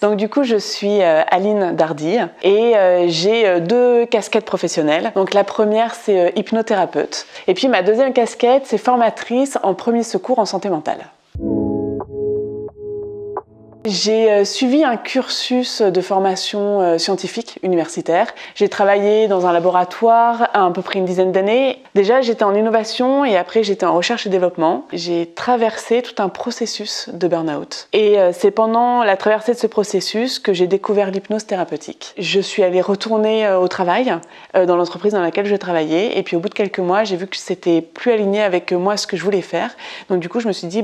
Donc du coup, je suis Aline Dardy et j'ai deux casquettes professionnelles. Donc la première, c'est hypnothérapeute. Et puis ma deuxième casquette, c'est formatrice en premier secours en santé mentale. J'ai suivi un cursus de formation scientifique universitaire. J'ai travaillé dans un laboratoire à peu près une dizaine d'années. Déjà, j'étais en innovation et après, j'étais en recherche et développement. J'ai traversé tout un processus de burn-out. Et c'est pendant la traversée de ce processus que j'ai découvert l'hypnose thérapeutique. Je suis allée retourner au travail dans l'entreprise dans laquelle je travaillais. Et puis au bout de quelques mois, j'ai vu que c'était plus aligné avec moi ce que je voulais faire. Donc du coup, je me suis dit,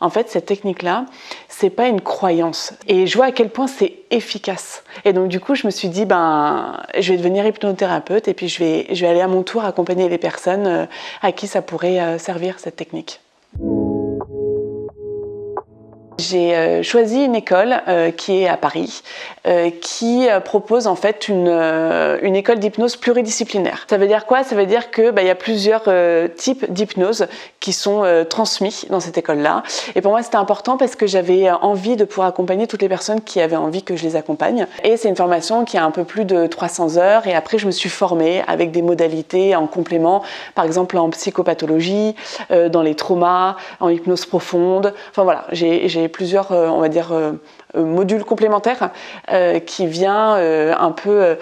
en fait, cette technique-là, c'est pas une croyance. Et je vois à quel point c'est efficace. Et donc, du coup, je me suis dit, je vais devenir hypnothérapeute et puis je vais aller à mon tour accompagner les personnes à qui ça pourrait servir, cette technique. J'ai choisi une école qui est à Paris, qui propose en fait une école d'hypnose pluridisciplinaire. Ça veut dire quoi? Ça veut dire que y a plusieurs types d'hypnose qui sont transmis dans cette école-là. Et pour moi, c'était important parce que j'avais envie de pouvoir accompagner toutes les personnes qui avaient envie que je les accompagne. Et c'est une formation qui a un peu plus de 300 heures. Et après, je me suis formée avec des modalités en complément, par exemple en psychopathologie, dans les traumas, en hypnose profonde. Enfin voilà, j'ai plusieurs, on va dire, modules complémentaires qui vient un peu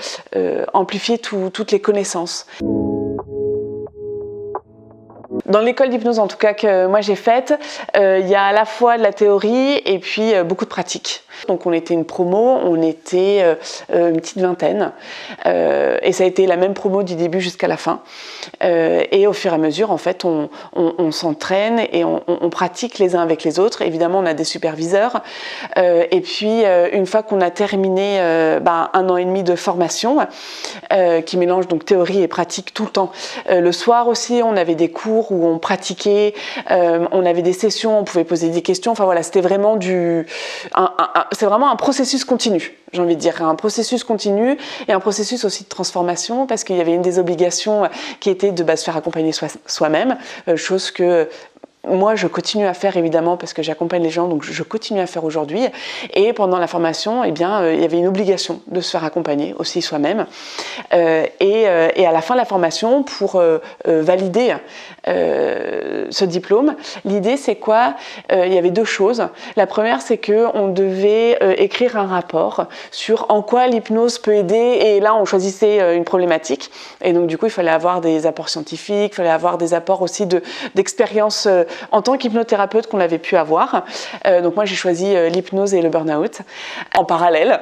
amplifier toutes les connaissances. Dans l'école d'hypnose en tout cas que moi j'ai faite, il y a à la fois de la théorie et puis beaucoup de pratique. Donc on était une promo, on était une petite vingtaine et ça a été la même promo du début jusqu'à la fin. Et au fur et à mesure en fait on s'entraîne et on pratique les uns avec les autres. Évidemment on a des superviseurs et puis une fois qu'on a terminé 1 an et demi de formation qui mélange donc théorie et pratique tout le temps. Le soir aussi on avait des cours où on pratiquait, on avait des sessions, on pouvait poser des questions. Enfin voilà, c'était vraiment c'est vraiment un processus continu, j'ai envie de dire, un processus continu et un processus aussi de transformation parce qu'il y avait une des obligations qui était de se faire accompagner soi-même, chose que moi, je continue à faire évidemment parce que j'accompagne les gens, donc je continue à faire aujourd'hui. Et pendant la formation, il y avait une obligation de se faire accompagner aussi soi-même. Et à la fin de la formation, pour valider ce diplôme, l'idée c'est quoi? Il y avait deux choses. La première, c'est qu'on devait écrire un rapport sur en quoi l'hypnose peut aider. Et là, on choisissait une problématique. Et donc, du coup, il fallait avoir des apports scientifiques, il fallait avoir des apports aussi d'expérience en tant qu'hypnothérapeute qu'on avait pu avoir. Donc moi j'ai choisi l'hypnose et le burn-out. En parallèle,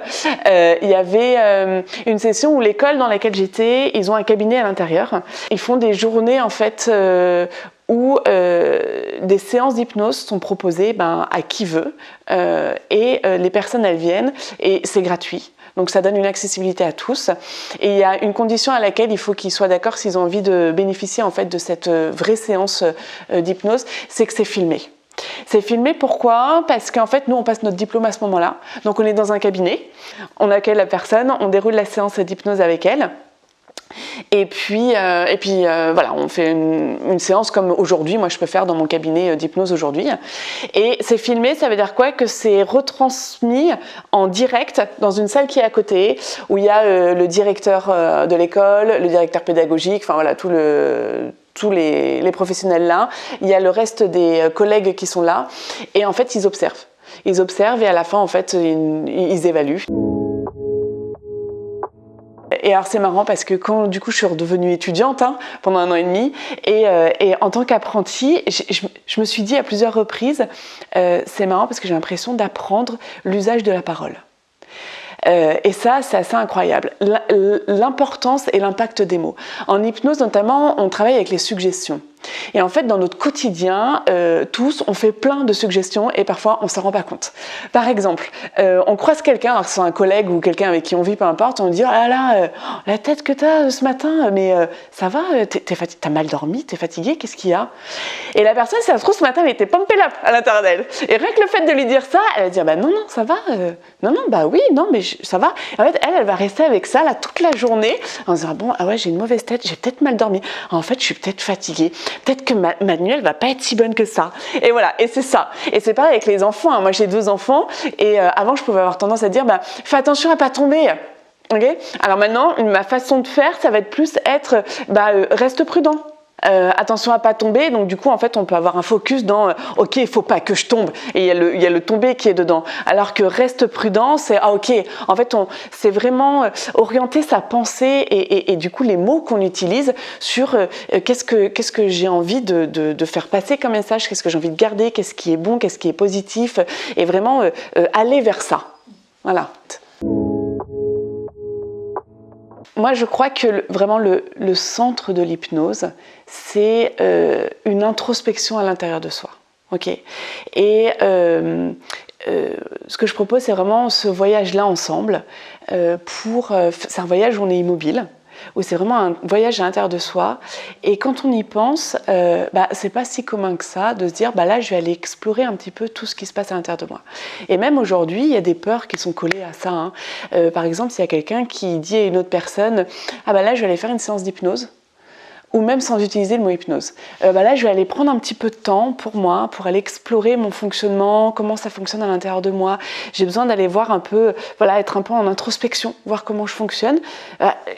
il y avait une session où l'école dans laquelle j'étais, ils ont un cabinet à l'intérieur. Ils font des journées en fait où des séances d'hypnose sont proposées à qui veut et les personnes elles viennent et c'est gratuit. Donc ça donne une accessibilité à tous. Et il y a une condition à laquelle il faut qu'ils soient d'accord s'ils ont envie de bénéficier en fait de cette vraie séance d'hypnose, c'est que c'est filmé. C'est filmé pourquoi? Parce qu'en fait nous on passe notre diplôme à ce moment-là. Donc on est dans un cabinet, on accueille la personne, on déroule la séance d'hypnose avec elle. Et puis voilà, on fait une séance comme aujourd'hui, moi je peux faire dans mon cabinet d'hypnose aujourd'hui. Et c'est filmé, ça veut dire quoi? Que c'est retransmis en direct dans une salle qui est à côté, où il y a le directeur de l'école, le directeur pédagogique, enfin voilà, tous les professionnels là. Il y a le reste des collègues qui sont là. Et en fait, ils observent. Ils observent et à la fin, en fait, ils évaluent. Et alors c'est marrant parce que quand du coup je suis redevenue étudiante pendant 1 an et demi et en tant qu'apprentie, je me suis dit à plusieurs reprises, c'est marrant parce que j'ai l'impression d'apprendre l'usage de la parole. Et ça, c'est assez incroyable. L'importance et l'impact des mots. En hypnose notamment, on travaille avec les suggestions. Et en fait, dans notre quotidien, tous, on fait plein de suggestions et parfois, on ne s'en rend pas compte. Par exemple, on croise quelqu'un, alors que c'est un collègue ou quelqu'un avec qui on vit, peu importe, on dit « Oh là là, la tête que t'as ce matin, mais ça va, t'as mal dormi, t'es fatigué, qu'est-ce qu'il y a ?» Et la personne, si ça se trouve, ce matin, elle était pumped up à l'intérieur d'elle. Et rien que le fait de lui dire ça, elle va dire « Bah non, ça va, oui, non, mais ça va. » En fait, elle va rester avec ça là toute la journée en se disant « Bon, ah ouais, j'ai une mauvaise tête, j'ai peut-être mal dormi. En fait, je suis peut-être fatiguée. » peut-être que ma nuit, elle va pas être si bonne que ça. Et voilà, et c'est ça. Et c'est pareil avec les enfants, hein. Moi, j'ai 2 enfants, et avant, je pouvais avoir tendance à dire, fais attention à pas tomber. Okay. Alors maintenant, ma façon de faire, ça va être plus reste prudent. Attention à pas tomber, donc du coup en fait on peut avoir un focus dans ok, il faut pas que je tombe, et il y a le tomber qui est dedans, alors que reste prudent, c'est ok, en fait c'est vraiment orienter sa pensée et du coup les mots qu'on utilise sur qu'est-ce que j'ai envie de faire passer comme message, qu'est-ce que j'ai envie de garder, qu'est-ce qui est bon, qu'est-ce qui est positif, et vraiment aller vers ça. Voilà. Moi, je crois que vraiment le centre de l'hypnose, c'est une introspection à l'intérieur de soi. Okay. Et ce que je propose, c'est vraiment ce voyage-là ensemble. C'est un voyage où on est immobile, où c'est vraiment un voyage à l'intérieur de soi. Et quand on y pense, c'est pas si commun que ça de se dire là je vais aller explorer un petit peu tout ce qui se passe à l'intérieur de moi. Et même aujourd'hui, il y a des peurs qui sont collées à ça, hein. Par exemple, s'il y a quelqu'un qui dit à une autre personne là je vais aller faire une séance d'hypnose, ou même sans utiliser le mot hypnose. Là, je vais aller prendre un petit peu de temps pour moi, pour aller explorer mon fonctionnement, comment ça fonctionne à l'intérieur de moi. J'ai besoin d'aller voir un peu, être un peu en introspection, voir comment je fonctionne.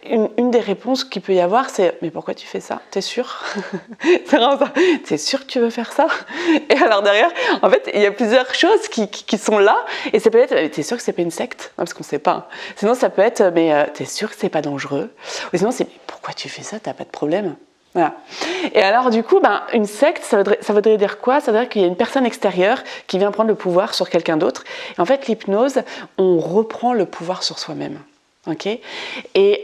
Une des réponses qu'il peut y avoir, c'est « Mais pourquoi tu fais ça? T'es sûr ?» C'est vraiment ça. « T'es sûr que tu veux faire ça ?» Et alors derrière, en fait, il y a plusieurs choses qui sont là. Et c'est peut-être « T'es sûr que c'est pas une secte ?» Parce qu'on ne sait pas. Sinon, ça peut être « Mais t'es sûr que c'est pas dangereux ?» Ou sinon, c'est « Pourquoi tu fais ça? T'as pas de problème ?» Voilà. Et alors du coup, une secte, ça voudrait dire quoi? Ça voudrait dire qu'il y a une personne extérieure qui vient prendre le pouvoir sur quelqu'un d'autre. Et en fait, l'hypnose, on reprend le pouvoir sur soi-même. Okay. Et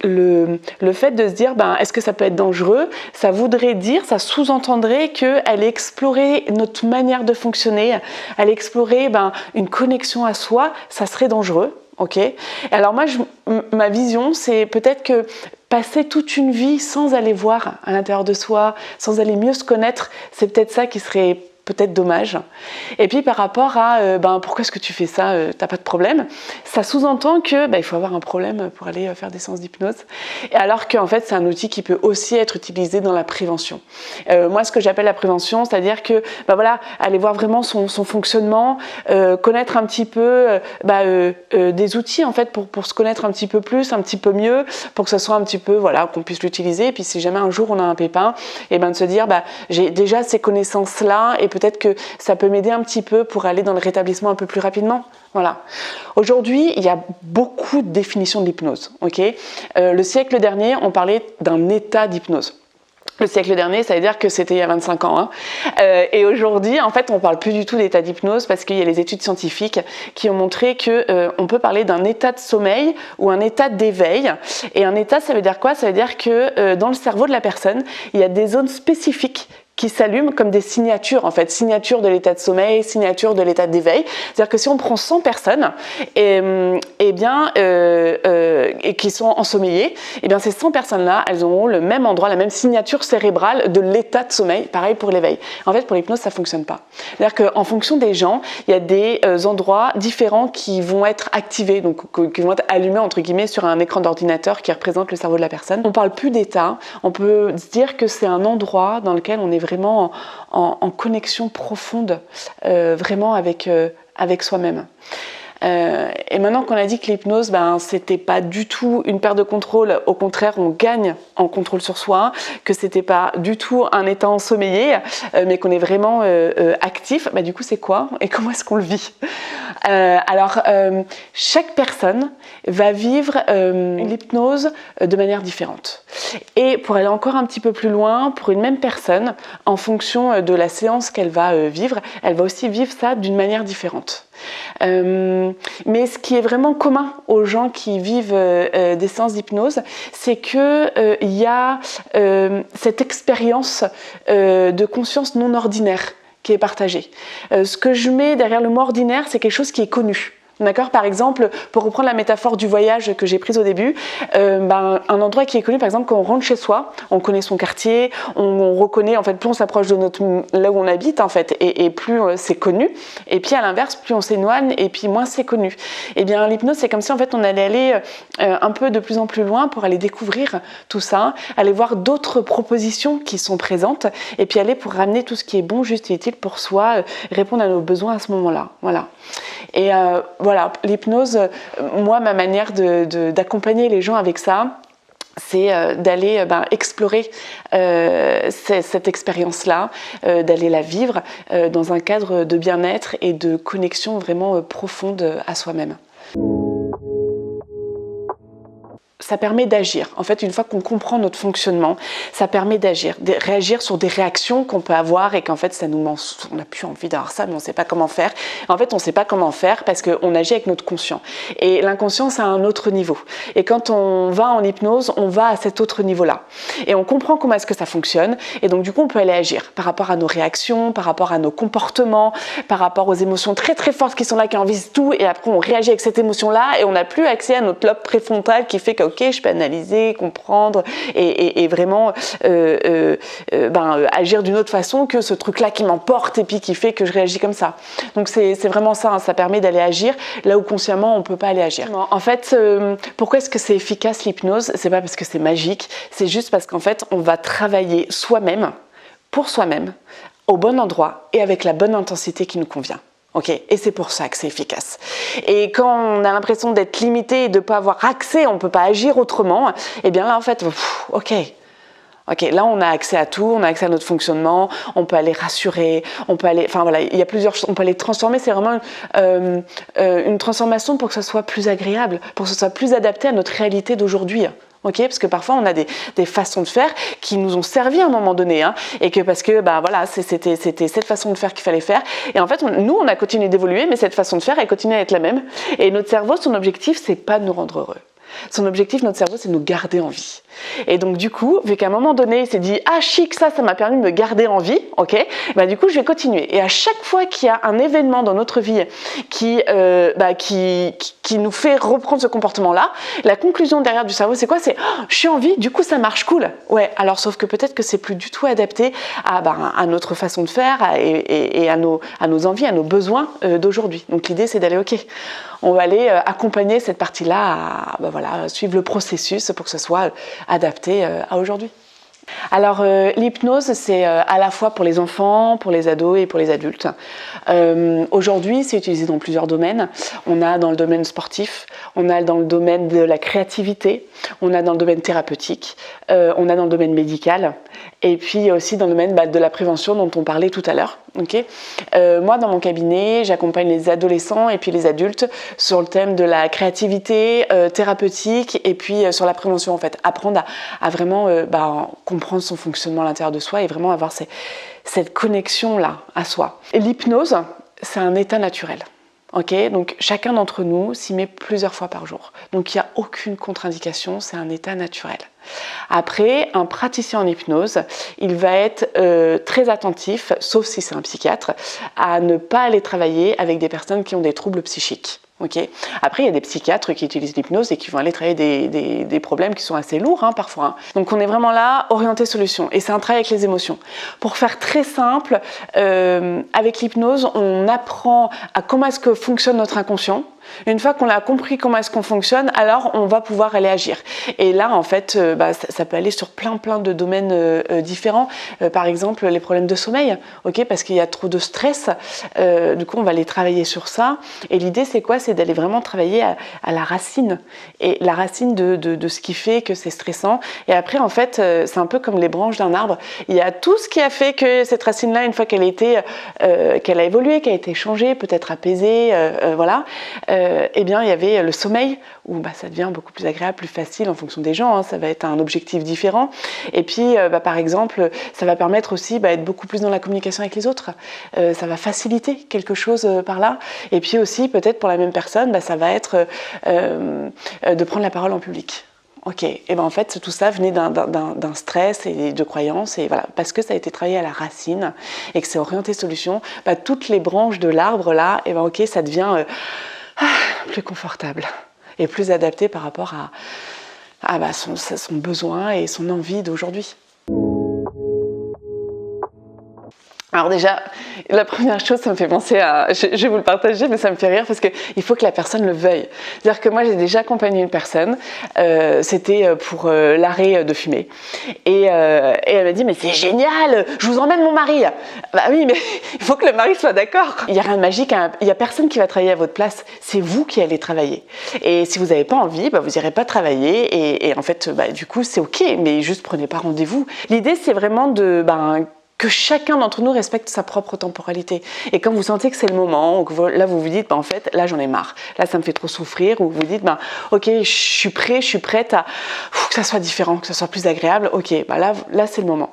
le fait de se dire, est-ce que ça peut être dangereux? Ça voudrait dire, ça sous-entendrait qu'aller explorer notre manière de fonctionner, aller explorer une connexion à soi, ça serait dangereux. Okay. Et alors moi, ma vision, c'est peut-être que passer toute une vie sans aller voir à l'intérieur de soi, sans aller mieux se connaître, c'est peut-être ça qui serait peut-être dommage. Et puis par rapport à pourquoi est-ce que tu fais ça, t'as pas de problème, ça sous-entend que il faut avoir un problème pour aller faire des séances d'hypnose. Et alors qu'en fait c'est un outil qui peut aussi être utilisé dans la prévention. Moi ce que j'appelle la prévention, c'est-à-dire que aller voir vraiment son fonctionnement, connaître un petit peu des outils en fait pour se connaître un petit peu plus, un petit peu mieux, pour que ce soit un petit peu qu'on puisse l'utiliser. Et puis si jamais un jour on a un pépin, et de se dire j'ai déjà ces connaissances là et peut-être que ça peut m'aider un petit peu pour aller dans le rétablissement un peu plus rapidement. Voilà. Aujourd'hui, il y a beaucoup de définitions de l'hypnose. Okay. Le siècle dernier, on parlait d'un état d'hypnose. Le siècle dernier, ça veut dire que c'était il y a 25 ans. Hein. Et aujourd'hui, en fait, on ne parle plus du tout d'état d'hypnose parce qu'il y a les études scientifiques qui ont montré qu'on peut parler d'un état de sommeil ou un état d'éveil. Et un état, ça veut dire quoi? Ça veut dire que dans le cerveau de la personne, il y a des zones spécifiques qui s'allument comme des signatures, en fait, signatures de l'état de sommeil, signatures de l'état d'éveil. C'est-à-dire que si on prend 100 personnes et qui sont ensommeillées, ces 100 personnes-là, elles auront le même endroit, la même signature cérébrale de l'état de sommeil, pareil pour l'éveil. En fait, pour l'hypnose, ça ne fonctionne pas. C'est-à-dire qu'en fonction des gens, il y a des endroits différents qui vont être activés, donc qui vont être allumés, entre guillemets, sur un écran d'ordinateur qui représente le cerveau de la personne. On ne parle plus d'état, on peut se dire que c'est un endroit dans lequel on est vraiment en connexion profonde, vraiment avec soi-même. Et maintenant qu'on a dit que l'hypnose, c'était pas du tout une perte de contrôle, au contraire, on gagne en contrôle sur soi, que c'était pas du tout un état ensommeillé, mais qu'on est vraiment actif, du coup, c'est quoi et comment est-ce qu'on le vit? Alors, chaque personne va vivre l'hypnose de manière différente. Et pour aller encore un petit peu plus loin, pour une même personne, en fonction de la séance qu'elle va vivre, elle va aussi vivre ça d'une manière différente. Mais ce qui est vraiment commun aux gens qui vivent des séances d'hypnose, c'est que il y a cette expérience de conscience non ordinaire qui est partagée. Ce que je mets derrière le mot ordinaire, c'est quelque chose qui est connu. D'accord, par exemple, pour reprendre la métaphore du voyage que j'ai prise au début, un endroit qui est connu, par exemple, quand on rentre chez soi, on connaît son quartier, on reconnaît, en fait, plus on s'approche de là où on habite, en fait, et plus c'est connu. Et puis à l'inverse, plus on s'éloigne, et puis moins c'est connu. Et bien, l'hypnose, c'est comme si en fait on allait aller un peu de plus en plus loin pour aller découvrir tout ça, aller voir d'autres propositions qui sont présentes, et puis aller pour ramener tout ce qui est bon, juste et utile pour soi, répondre à nos besoins à ce moment-là. Voilà. Et voilà, l'hypnose, moi, ma manière d'accompagner les gens avec ça, c'est d'aller explorer cette expérience-là, d'aller la vivre dans un cadre de bien-être et de connexion vraiment profonde à soi-même. Ça permet d'agir. En fait, une fois qu'on comprend notre fonctionnement, ça permet d'agir, de réagir sur des réactions qu'on peut avoir et qu'en fait, ça nous on n'a plus envie d'avoir ça, mais on ne sait pas comment faire. En fait, on ne sait pas comment faire parce qu'on agit avec notre conscient. Et l'inconscient, c'est à un autre niveau. Et quand on va en hypnose, on va à cet autre niveau-là. Et on comprend comment est-ce que ça fonctionne. Et donc, du coup, on peut aller agir par rapport à nos réactions, par rapport à nos comportements, par rapport aux émotions très, très fortes qui sont là, qui envahissent tout. Et après, on réagit avec cette émotion-là et on n'a plus accès à notre lobe préfrontal qui fait que ok, je peux analyser, comprendre et vraiment agir d'une autre façon que ce truc-là qui m'emporte et puis qui fait que je réagis comme ça. Donc c'est vraiment ça, hein, ça permet d'aller agir là où consciemment on ne peut pas aller agir. En fait, pourquoi est-ce que c'est efficace l'hypnose? C'est pas parce que c'est magique, c'est juste parce qu'en fait on va travailler soi-même, pour soi-même, au bon endroit et avec la bonne intensité qui nous convient. Okay. Et c'est pour ça que c'est efficace. Et quand on a l'impression d'être limité et de ne pas avoir accès, on ne peut pas agir autrement, et bien là en fait, ok, là on a accès à tout, on a accès à notre fonctionnement, on peut aller rassurer, on peut aller, enfin voilà, il y a plusieurs choses, on peut aller transformer, c'est vraiment une transformation pour que ça soit plus agréable, pour que ce soit plus adapté à notre réalité d'aujourd'hui. Okay, parce que parfois on a des façons de faire qui nous ont servi à un moment donné, hein, et que parce que voilà, c'était cette façon de faire qu'il fallait faire. Et en fait, nous on a continué d'évoluer, mais cette façon de faire elle continue à être la même. Et notre cerveau, son objectif, c'est pas de nous rendre heureux. Son objectif, notre cerveau, c'est de nous garder en vie. Et donc du coup, vu qu'à un moment donné, il s'est dit ah chic, ça m'a permis de me garder en vie, ok, du coup je vais continuer. Et à chaque fois qu'il y a un événement dans notre vie qui nous fait reprendre ce comportement-là, la conclusion derrière du cerveau, c'est quoi? C'est je suis en vie, du coup ça marche, cool. Ouais, alors sauf que peut-être que c'est plus du tout adapté à notre façon de faire et à nos envies, à nos besoins d'aujourd'hui. Donc l'idée, c'est d'aller ok, on va aller accompagner cette partie-là à suivre le processus pour que ce soit adapté à aujourd'hui. Alors l'hypnose, c'est à la fois pour les enfants, pour les ados et pour les adultes. Aujourd'hui, c'est utilisé dans plusieurs domaines. On a dans le domaine sportif, on a dans le domaine de la créativité, on a dans le domaine thérapeutique, on a dans le domaine médical et puis aussi dans le domaine de la prévention dont on parlait tout à l'heure. Okay. Moi, dans mon cabinet, j'accompagne les adolescents et puis les adultes sur le thème de la créativité thérapeutique et puis sur la prévention, en fait. Apprendre à vraiment comprendre son fonctionnement à l'intérieur de soi et vraiment avoir cette connexion-là à soi. Et l'hypnose, c'est un état naturel. Okay, donc chacun d'entre nous s'y met plusieurs fois par jour. Donc il n'y a aucune contre-indication, c'est un état naturel. Après, un praticien en hypnose, il va être très attentif, sauf si c'est un psychiatre, à ne pas aller travailler avec des personnes qui ont des troubles psychiques. Okay. Après, il y a des psychiatres qui utilisent l'hypnose et qui vont aller travailler des problèmes qui sont assez lourds parfois. Hein. Donc on est vraiment là, orienté solution. Et c'est un travail avec les émotions. Pour faire très simple, avec l'hypnose, on apprend à comment est-ce que fonctionne notre inconscient. Une fois qu'on a compris comment est-ce qu'on fonctionne, alors on va pouvoir aller agir. Et là, en fait, ça peut aller sur plein de domaines différents. Par exemple, les problèmes de sommeil, okay, parce qu'il y a trop de stress. Du coup, on va aller travailler sur ça. Et l'idée, c'est quoi? C'est d'aller vraiment travailler à la racine. Et la racine de ce qui fait que c'est stressant. Et après, en fait, c'est un peu comme les branches d'un arbre. Il y a tout ce qui a fait que cette racine-là, une fois qu'elle a évolué, qu'elle a été changée, peut-être apaisée, voilà. Eh bien, il y avait le sommeil où ça devient beaucoup plus agréable, plus facile en fonction des gens. Hein, ça va être un objectif différent. Et puis, par exemple, ça va permettre aussi d'être beaucoup plus dans la communication avec les autres. Ça va faciliter quelque chose par là. Et puis aussi, peut-être pour la même personne, ça va être de prendre la parole en public. Ok, et en fait tout ça venait d'un stress et de croyances et voilà, parce que ça a été travaillé à la racine et que c'est orienté solution, toutes les branches de l'arbre là, ok, ça devient plus confortable et plus adapté par rapport à son besoin et son envie d'aujourd'hui. Alors déjà, la première chose, ça me fait penser à... Je vais vous le partager, mais ça me fait rire parce qu'il faut que la personne le veuille. C'est-à-dire que moi, j'ai déjà accompagné une personne, c'était pour l'arrêt de fumer. Et elle m'a dit, mais c'est génial, je vous emmène mon mari. Bah oui, mais il faut que le mari soit d'accord. Il n'y a rien de magique, hein. Il n'y a personne qui va travailler à votre place. C'est vous qui allez travailler. Et si vous n'avez pas envie, vous n'irez pas travailler. Et en fait, du coup, c'est OK, mais juste prenez pas rendez-vous. L'idée, c'est vraiment que chacun d'entre nous respecte sa propre temporalité. Et quand vous sentez que c'est le moment, ou que là vous vous dites, en fait, là j'en ai marre, là ça me fait trop souffrir, ou vous dites, ok, je suis prête à que ça soit différent, que ça soit plus agréable, ok, là c'est le moment.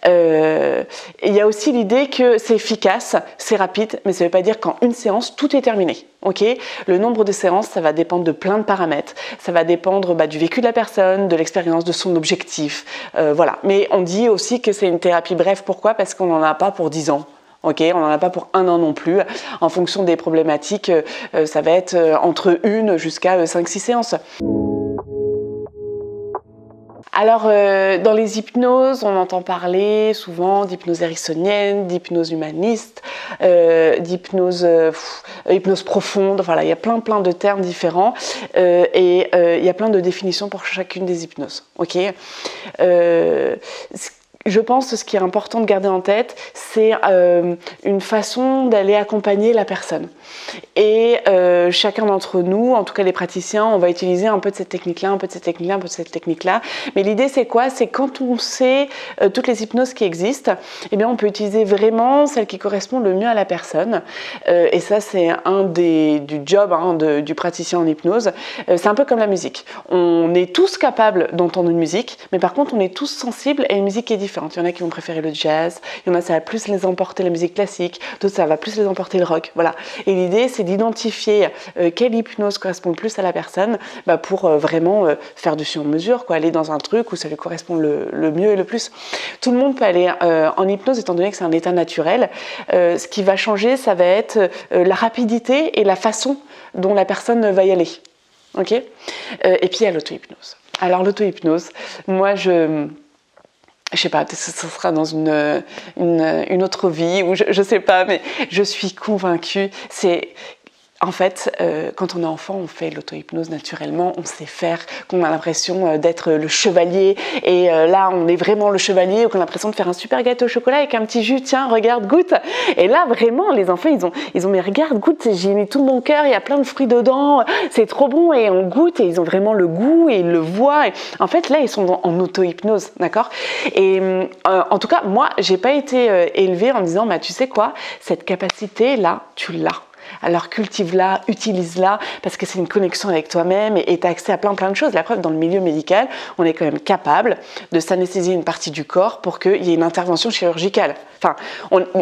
Il y a aussi l'idée que c'est efficace, c'est rapide, mais ça ne veut pas dire qu'en une séance, tout est terminé. Okay, le nombre de séances, ça va dépendre de plein de paramètres. Ça va dépendre du vécu de la personne, de l'expérience, de son objectif. Voilà. Mais on dit aussi que c'est une thérapie brève. Pourquoi ? Parce qu'on n'en a pas pour 10 ans. Okay, on n'en a pas pour 1 an non plus. En fonction des problématiques, ça va être entre 1 jusqu'à 5-6 séances. Alors, dans les hypnoses, on entend parler souvent d'hypnose ericksonienne, d'hypnose humaniste, d'hypnose hypnose profonde. Voilà, il y a plein de termes différents et il y a plein de définitions pour chacune des hypnoses. Ok. Je pense que ce qui est important de garder en tête, c'est une façon d'aller accompagner la personne. Et chacun d'entre nous, en tout cas les praticiens, on va utiliser un peu de cette technique-là, un peu de cette technique-là, un peu de cette technique-là. Mais l'idée, c'est quoi ? C'est quand on sait toutes les hypnoses qui existent, eh bien, on peut utiliser vraiment celle qui correspond le mieux à la personne. Et ça, c'est un du job du praticien en hypnose. C'est un peu comme la musique. On est tous capables d'entendre une musique, mais par contre, on est tous sensibles à une musique qui est différente. Il y en a qui vont préférer le jazz, il y en a ça va plus les emporter la musique classique, d'autres ça va plus les emporter le rock, voilà. Et l'idée c'est d'identifier quelle hypnose correspond le plus à la personne pour vraiment faire du sur-mesure, aller dans un truc où ça lui correspond le mieux et le plus. Tout le monde peut aller en hypnose étant donné que c'est un état naturel. Ce qui va changer, ça va être la rapidité et la façon dont la personne va y aller. Okay ? Et puis il y a l'auto-hypnose. Alors l'auto-hypnose, moi je sais pas, peut-être que ce sera dans une autre vie, ou je sais pas, mais je suis convaincue, en fait, quand on est enfant, on fait l'auto-hypnose naturellement, on sait faire, qu'on a l'impression d'être le chevalier, et là, on est vraiment le chevalier, ou qu'on a l'impression de faire un super gâteau au chocolat avec un petit jus, tiens, regarde, goûte. Et là, vraiment, les enfants, ils ont mais regarde, goûte, j'ai mis tout mon cœur, il y a plein de fruits dedans, c'est trop bon, et on goûte, et ils ont vraiment le goût, et ils le voient. Et en fait, là, ils sont en auto-hypnose, d'accord ? Et en tout cas, moi, j'ai pas été élevée en disant, tu sais quoi, cette capacité-là, tu l'as. Alors cultive-la, utilise-la, parce que c'est une connexion avec toi-même et tu as accès à plein de choses. La preuve, dans le milieu médical, on est quand même capable de s'anesthésier une partie du corps pour qu'il y ait une intervention chirurgicale. Enfin,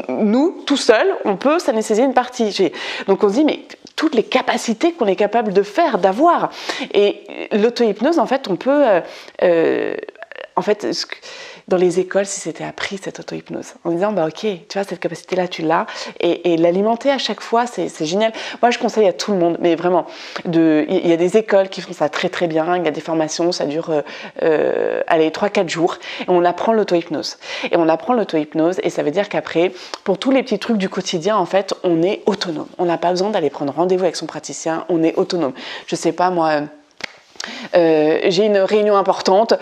nous, tout seuls, on peut s'anesthésier une partie. Donc on se dit, mais toutes les capacités qu'on est capable de faire, d'avoir. Et l'auto-hypnose, en fait, on peut... dans les écoles, si c'était appris cette auto-hypnose, en disant ok, tu vois, cette capacité-là, tu l'as, et l'alimenter à chaque fois, c'est génial. Moi, je conseille à tout le monde, mais vraiment, il y a des écoles qui font ça très très bien, il y a des formations, ça dure 3-4 jours, et on apprend l'auto-hypnose. Et on apprend l'auto-hypnose, et ça veut dire qu'après, pour tous les petits trucs du quotidien, en fait, on est autonome. On n'a pas besoin d'aller prendre rendez-vous avec son praticien, on est autonome. Je sais pas, moi... j'ai une réunion importante,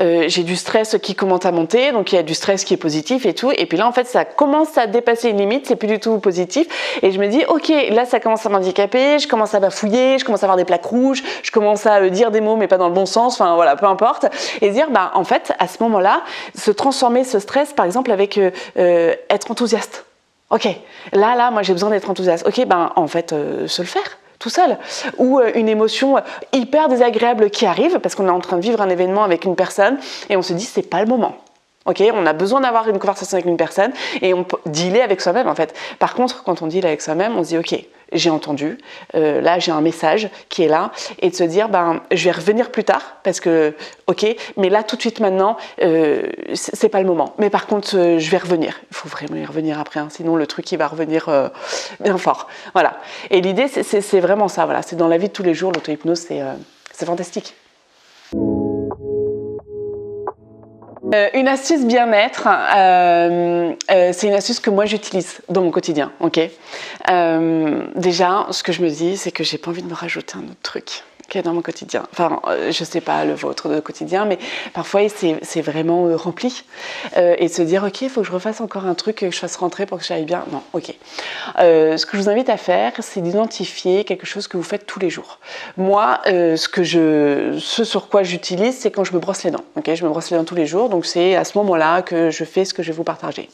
j'ai du stress qui commence à monter, donc il y a du stress qui est positif et tout, et puis là en fait ça commence à dépasser une limite, c'est plus du tout positif, et je me dis là ça commence à m'handicaper, je commence à bafouiller, je commence à avoir des plaques rouges, je commence à dire des mots mais pas dans le bon sens, enfin voilà, peu importe, et dire en fait à ce moment-là, se transformer ce stress par exemple avec être enthousiaste. Là moi j'ai besoin d'être enthousiaste, en fait se le faire tout seul, ou une émotion hyper désagréable qui arrive parce qu'on est en train de vivre un événement avec une personne et on se dit c'est pas le moment. Ok, on a besoin d'avoir une conversation avec une personne et on peut dealer avec soi-même en fait. Par contre, quand on deal avec soi-même, on se dit ok, j'ai entendu, là j'ai un message qui est là, et de se dire je vais revenir plus tard parce que ok, mais là tout de suite maintenant c'est pas le moment. Mais par contre je vais revenir. Il faut vraiment y revenir après, hein, sinon le truc il va revenir bien fort. Voilà. Et l'idée c'est vraiment ça. Voilà, c'est dans la vie de tous les jours, l'auto-hypnose c'est fantastique. Une astuce bien-être, c'est une astuce que moi j'utilise dans mon quotidien. Okay, déjà, ce que je me dis, c'est que j'ai pas envie de me rajouter un autre truc dans mon quotidien. Enfin, je sais pas le vôtre de quotidien, mais parfois c'est vraiment rempli. Et de se dire, ok, il faut que je refasse encore un truc, que je fasse rentrer pour que j'aille bien. Non, ok. Ce que je vous invite à faire, c'est d'identifier quelque chose que vous faites tous les jours. Moi, ce sur quoi j'utilise, c'est quand je me brosse les dents. Okay, je me brosse les dents tous les jours, donc c'est à ce moment-là que je fais ce que je vais vous partager.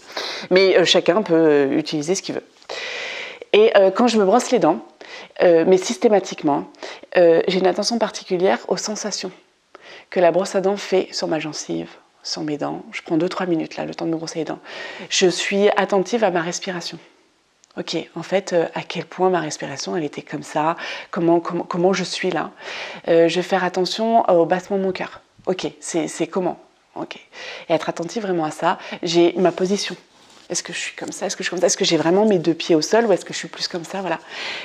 Mais chacun peut utiliser ce qu'il veut. Et quand je me brosse les dents, mais systématiquement, j'ai une attention particulière aux sensations que la brosse à dents fait sur ma gencive, sur mes dents. Je prends 2-3 minutes là, le temps de me brosser les dents. Je suis attentive à ma respiration. Ok, en fait, à quel point ma respiration, elle était comme ça, comment je suis là. Je vais faire attention au battement de mon cœur. Ok, c'est comment. Ok, et être attentive vraiment à ça. J'ai ma position. Est-ce que je suis comme ça? Est-ce que je suis comme ça? Est-ce que j'ai vraiment mes 2 pieds au sol ou est-ce que je suis plus comme ça? Voilà.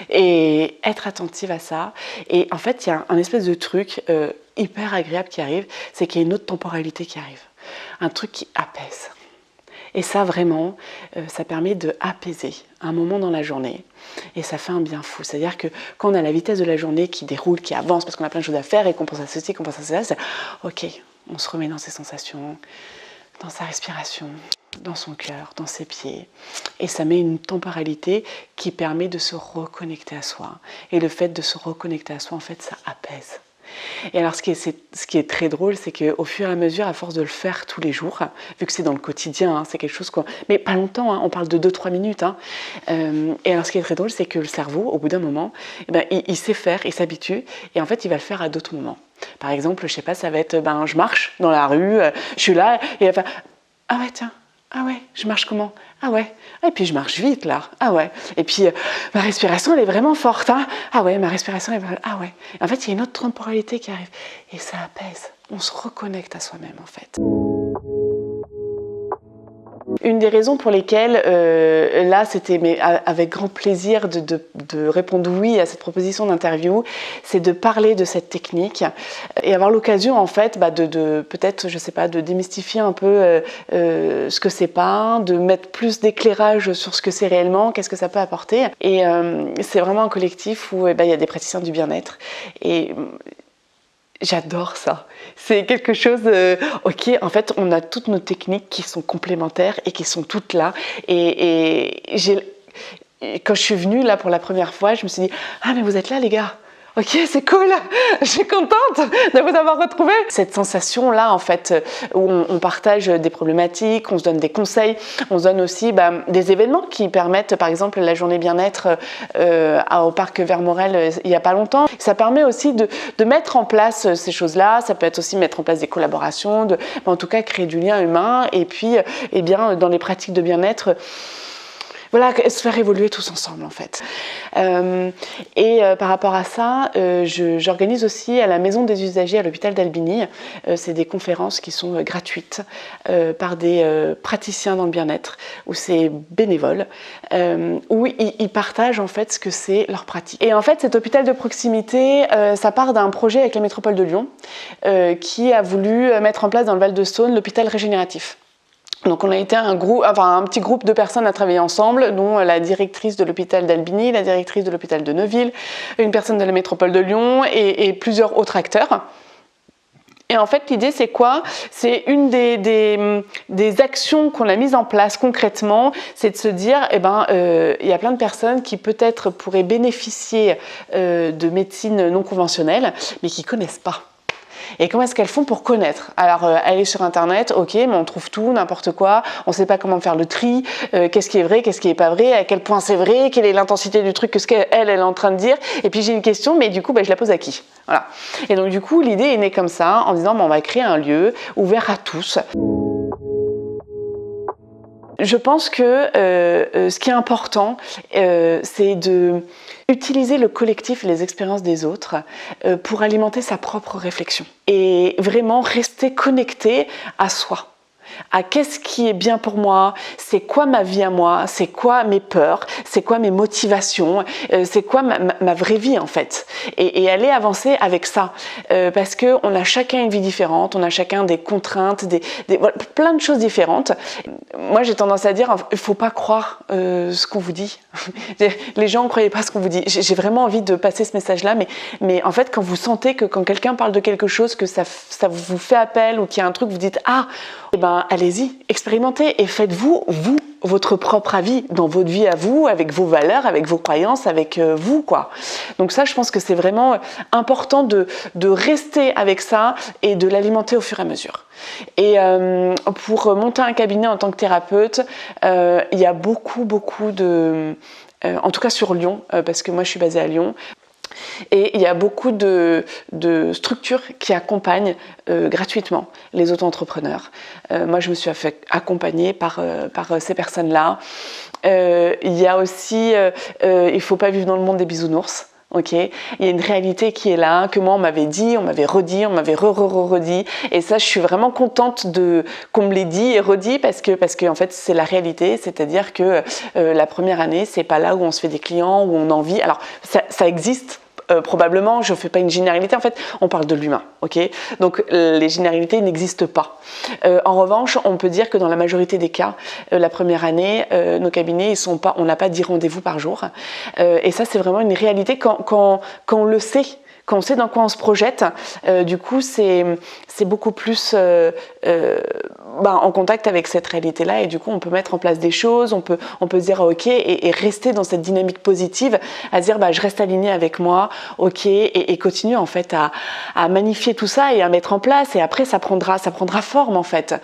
Et être attentive à ça. Et en fait, il y a un espèce de truc hyper agréable qui arrive, c'est qu'il y a une autre temporalité qui arrive. Un truc qui apaise. Et ça, vraiment, ça permet d'apaiser un moment dans la journée. Et ça fait un bien fou. C'est-à-dire que quand on a la vitesse de la journée qui déroule, qui avance, parce qu'on a plein de choses à faire et qu'on pense à ceci, qu'on pense à cela, c'est ok, on se remet dans ses sensations, dans sa respiration, dans son cœur, dans ses pieds. Et ça met une temporalité qui permet de se reconnecter à soi. Et le fait de se reconnecter à soi, en fait, ça apaise. Et alors ce qui est très drôle, c'est qu'au fur et à mesure, à force de le faire tous les jours, vu que c'est dans le quotidien, hein, c'est quelque chose mais pas longtemps, hein, on parle de 2-3 minutes. Hein, et alors ce qui est très drôle, c'est que le cerveau, au bout d'un moment, il sait faire, il s'habitue, et en fait il va le faire à d'autres moments. Par exemple, je sais pas, ça va être, je marche dans la rue, je suis là, et il va faire, ah ouais tiens, ah ouais, je marche comment? Ah ouais, et puis je marche vite là, ah ouais, et puis ma respiration elle est vraiment forte, hein? Ah ouais, ma respiration elle est ah ouais. En fait, il y a une autre temporalité qui arrive et ça apaise, on se reconnecte à soi-même en fait. Une des raisons pour lesquelles, là, c'était avec grand plaisir de répondre oui à cette proposition d'interview, c'est de parler de cette technique et avoir l'occasion, en fait, de peut-être, je sais pas, de démystifier un peu ce que c'est pas, de mettre plus d'éclairage sur ce que c'est réellement, qu'est-ce que ça peut apporter. Et c'est vraiment un collectif où il y a des praticiens du bien-être. Et j'adore ça. C'est quelque chose, ok, en fait, on a toutes nos techniques qui sont complémentaires et qui sont toutes là. Et quand je suis venue là pour la première fois, je me suis dit, ah mais vous êtes là les gars. Ok, c'est cool, je suis contente de vous avoir retrouvé. Cette sensation-là, en fait, où on partage des problématiques, on se donne des conseils, on se donne aussi des événements qui permettent, par exemple, la journée bien-être au parc Vermorel il n'y a pas longtemps. Ça permet aussi de mettre en place ces choses-là, ça peut être aussi mettre en place des collaborations, en tout cas créer du lien humain et puis, dans les pratiques de bien-être, voilà, se faire évoluer tous ensemble en fait. Par rapport à ça, j'organise aussi à la Maison des Usagers à l'hôpital d'Albigny. C'est des conférences qui sont gratuites par des praticiens dans le bien-être, où c'est bénévole, où ils partagent en fait ce que c'est leur pratique. Et en fait, cet hôpital de proximité, ça part d'un projet avec la métropole de Lyon qui a voulu mettre en place dans le Val-de-Saône l'hôpital régénératif. Donc on a été un petit groupe de personnes à travailler ensemble, dont la directrice de l'hôpital d'Albigny, la directrice de l'hôpital de Neuville, une personne de la métropole de Lyon et plusieurs autres acteurs. Et en fait, l'idée, c'est quoi? C'est une des actions qu'on a mises en place concrètement, c'est de se dire, il y a plein de personnes qui peut-être pourraient bénéficier de médecine non conventionnelle, mais qui ne connaissent pas. Et comment est-ce qu'elles font pour connaître? Alors, aller sur Internet, ok, mais on trouve tout, n'importe quoi, on ne sait pas comment faire le tri, qu'est-ce qui est vrai, qu'est-ce qui n'est pas vrai, à quel point c'est vrai, quelle est l'intensité du truc, qu'est-ce qu'elle est en train de dire, et puis j'ai une question, mais du coup, je la pose à qui? Voilà. Et donc, du coup, l'idée est née comme ça, en disant, on va créer un lieu ouvert à tous. Je pense que ce qui est important, c'est de utiliser le collectif et les expériences des autres pour alimenter sa propre réflexion. Et vraiment rester connecté à soi. À qu'est-ce qui est bien pour moi, c'est quoi ma vie à moi, c'est quoi mes peurs, c'est quoi mes motivations, c'est quoi ma vraie vie en fait. Et aller avancer avec ça, parce qu'on a chacun une vie différente, on a chacun des contraintes, voilà, plein de choses différentes. Moi j'ai tendance à dire, il ne faut pas croire ce qu'on vous dit. Les gens ne croyaient pas ce qu'on vous dit. J'ai vraiment envie de passer ce message-là, mais en fait quand vous sentez que quand quelqu'un parle de quelque chose, que ça vous fait appel ou qu'il y a un truc, vous dites « Ah !» Eh ben, allez-y, expérimentez et faites-vous, votre propre avis dans votre vie à vous, avec vos valeurs, avec vos croyances, avec vous, quoi. Donc ça, je pense que c'est vraiment important de rester avec ça et de l'alimenter au fur et à mesure. Et pour monter un cabinet en tant que thérapeute, il y a beaucoup de... en tout cas sur Lyon, parce que moi je suis basée à Lyon, et il y a beaucoup de structures qui accompagnent gratuitement les auto-entrepreneurs. Moi, je me suis fait accompagner par ces personnes-là. Il y a aussi, il ne faut pas vivre dans le monde des bisounours. Okay. Il y a une réalité qui est là, que moi on m'avait dit, on m'avait redit, on m'avait redit, et ça je suis vraiment contente qu'on me l'ait dit et redit parce que en fait c'est la réalité, c'est-à-dire que la première année c'est pas là où on se fait des clients, où on en vit. Alors ça existe. Probablement, je ne fais pas une généralité, en fait, on parle de l'humain, ok ? Donc les généralités n'existent pas. En revanche, on peut dire que dans la majorité des cas, la première année, nos cabinets, on n'a pas 10 rendez-vous par jour. Et ça, c'est vraiment une réalité quand on le sait. Quand on sait dans quoi on se projette, du coup, c'est beaucoup plus en contact avec cette réalité-là, et du coup, on peut mettre en place des choses, on peut dire ok, et rester dans cette dynamique positive, à dire je reste aligné avec moi, ok, et continuer en fait à magnifier tout ça et à mettre en place, et après ça prendra forme en fait.